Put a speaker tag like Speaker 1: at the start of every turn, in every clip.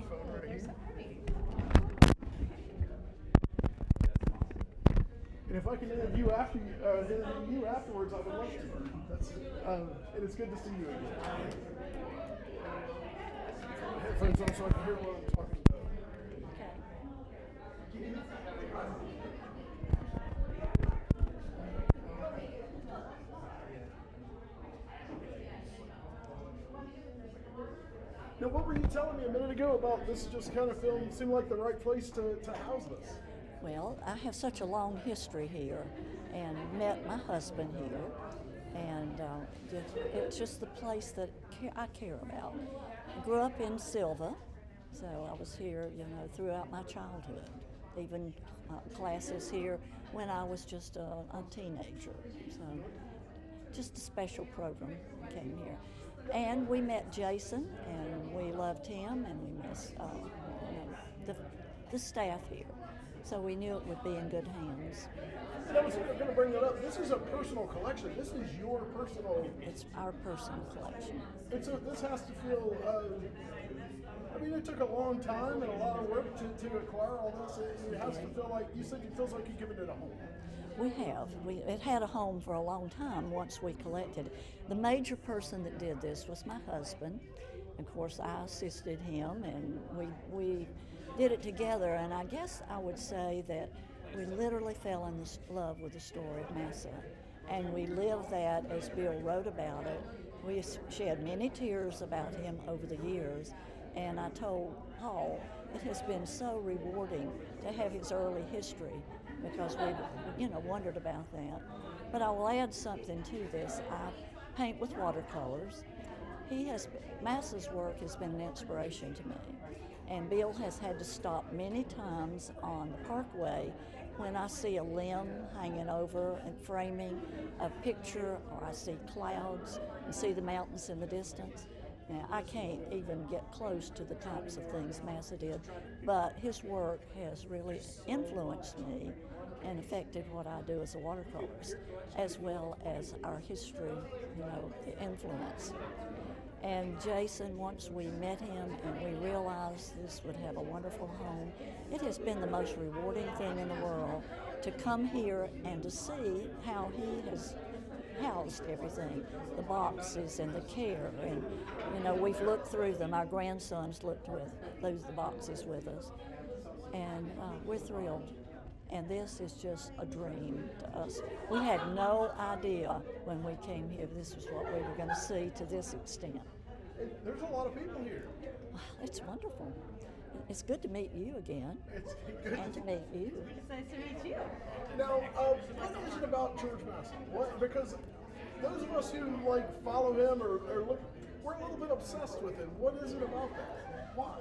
Speaker 1: microphone right here. And if I can interview you afterwards, I would love to. And it's good to see you again. Headphones on so I can hear what I'm talking about. Now, what were you telling me a minute ago about this just kind of film seemed like the right place to house this?
Speaker 2: Well, I have such a long history here and met my husband here, and it's just the place that I care about. I grew up in Silva, so I was here, throughout my childhood, even classes here when I was just a teenager. So just a special program came here. And we met Jason, and we loved him, and we miss the staff here. So we knew it would be in good hands.
Speaker 1: And I was going to bring that up. This is a personal collection. This is your personal.
Speaker 2: It's our personal collection.
Speaker 1: And so this has to feel. It took a long time and a lot of work to acquire all this. It has to feel like, you said it feels like you're giving it a home.
Speaker 2: We have. It had a home for a long time once we collected. The major person that did this was my husband. Of course, I assisted him, and we did it together. And I guess I would say that we literally fell in love with the story of Masa. And we lived that as Bill wrote about it. We shed many tears about him over the years. And I told Paul, it has been so rewarding to have his early history, because we, wondered about that. But I will add something to this. I paint with watercolors. Masa's work has been an inspiration to me. And Bill has had to stop many times on the Parkway when I see a limb hanging over and framing a picture, or I see clouds and see the mountains in the distance. Now, I can't even get close to the types of things Masa did, but his work has really influenced me and affected what I do as a watercolorist, as well as our history, the influence. And Jason, once we met him and we realized this would have a wonderful home, it has been the most rewarding thing in the world to come here and to see how he has housed everything, the boxes and the care, and we've looked through them. Our grandsons looked through the boxes with us, and we're thrilled. And this is just a dream to us. We had no idea when we came here this was what we were going to see to this extent.
Speaker 1: There's a lot of people here.
Speaker 2: It's wonderful. It's good to meet you again.
Speaker 1: It's good
Speaker 2: and to meet you.
Speaker 3: It's nice to meet you.
Speaker 1: Now, what is it about George Masa? Because those of us who follow him or look, we're a little bit obsessed with him. What is it about that? Why?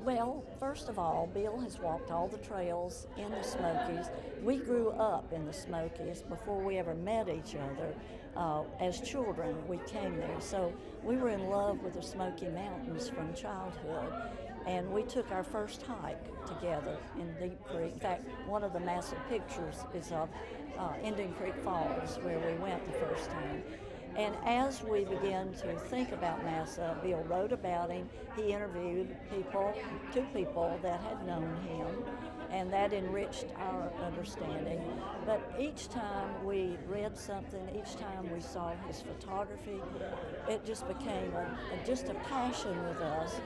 Speaker 2: Well, first of all, Bill has walked all the trails in the Smokies. We grew up in the Smokies before we ever met each other. As children, we came there. So we were in love with the Smoky Mountains from childhood. And we took our first hike together in Deep Creek. In fact, one of the Masa pictures is of Indian Creek Falls, where we went the first time. And as we began to think about Masa, Bill wrote about him. He interviewed two people that had known him, and that enriched our understanding. But each time we read something, each time we saw his photography, it just became just a passion with us,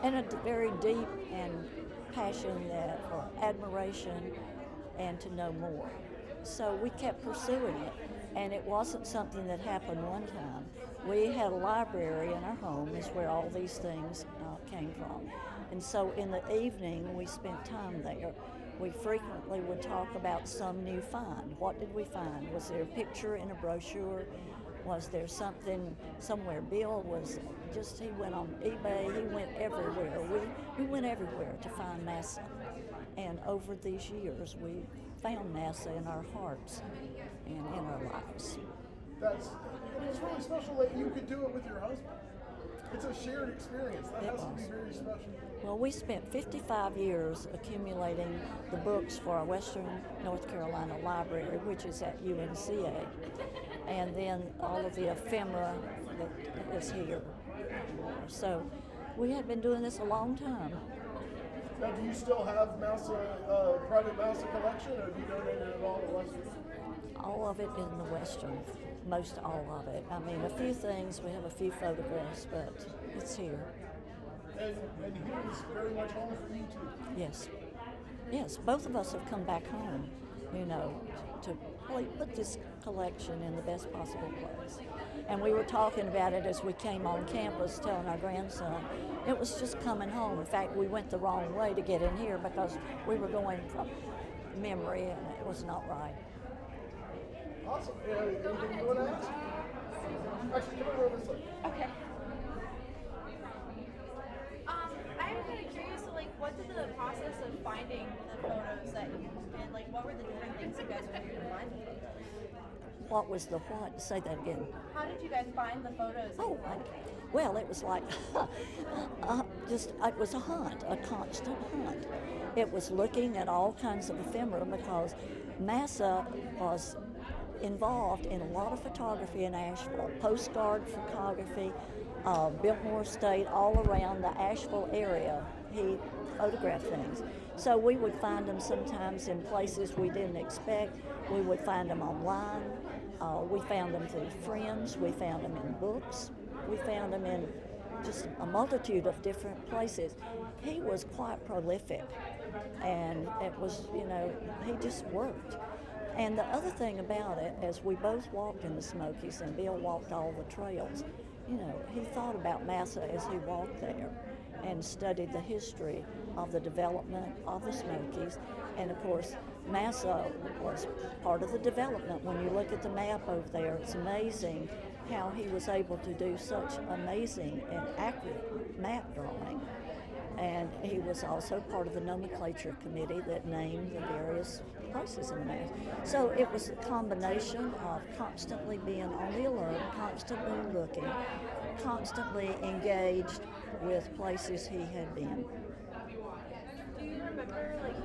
Speaker 2: and a very deep and passion for admiration and to know more. So we kept pursuing it. And it wasn't something that happened one time. We had a library in our home, is where all these things came from. And so in the evening, we spent time there. We frequently would talk about some new find. What did we find? Was there a picture in a brochure? Was there something somewhere? Bill he went on eBay, he went everywhere. We went everywhere to find Masa. And over these years, we found Masa in our hearts and in our lives.
Speaker 1: It's really special that you could do it with your husband. It's a shared experience. That has to be very special.
Speaker 2: Well, we spent 55 years accumulating the books for our Western North Carolina Library, which is at UNCA, and then all of the ephemera that is here. So We had been doing this a long time.
Speaker 1: Now, do you still have Masa, private Masa collection, or do you donate it all to Western?
Speaker 2: All of it in the Western, most all of it. I mean, a few things, we have a few photographs, but it's here.
Speaker 1: And he was very much home for you too.
Speaker 2: Yes. Yes, both of us have come back home, you know, to really put this collection in the best possible place. And we were talking about it as we came on campus, telling our grandson, it was just coming home. In fact, we went the wrong way to get in here because we were going from memory and it was not right.
Speaker 1: Awesome. Anything you want to ask? Actually, come over this way.
Speaker 3: Okay. I'm kind of curious, so, like, what did the process of finding the photos that you did, like, what were the different things you guys were doing to find the photos?
Speaker 2: What was the what? Say that again.
Speaker 3: How did you guys find the photos?
Speaker 2: Oh, well, it was like it was a hunt, a constant hunt. It was looking at all kinds of ephemera because Masa was involved in a lot of photography in Asheville, postcard photography, Biltmore State, all around the Asheville area. He photographed things. So we would find them sometimes in places we didn't expect. We would find them online. We found them through friends. We found them in books. We found them in just a multitude of different places. He was quite prolific, and it was, you know, he just worked. And the other thing about it, as we both walked in the Smokies, and Bill walked all the trails, you know, he thought about Masa as he walked there and studied the history of the development of the Smokies. And of course, Masa was part of the development. When you look at the map over there, it's amazing how he was able to do such amazing and accurate map drawing. And he was also part of the nomenclature committee that named the various places in the map. So it was a combination of constantly being on the alert, constantly looking, constantly engaged with places he had been.
Speaker 3: Do you remember, like,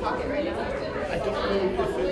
Speaker 3: pocket right now?
Speaker 1: I don't know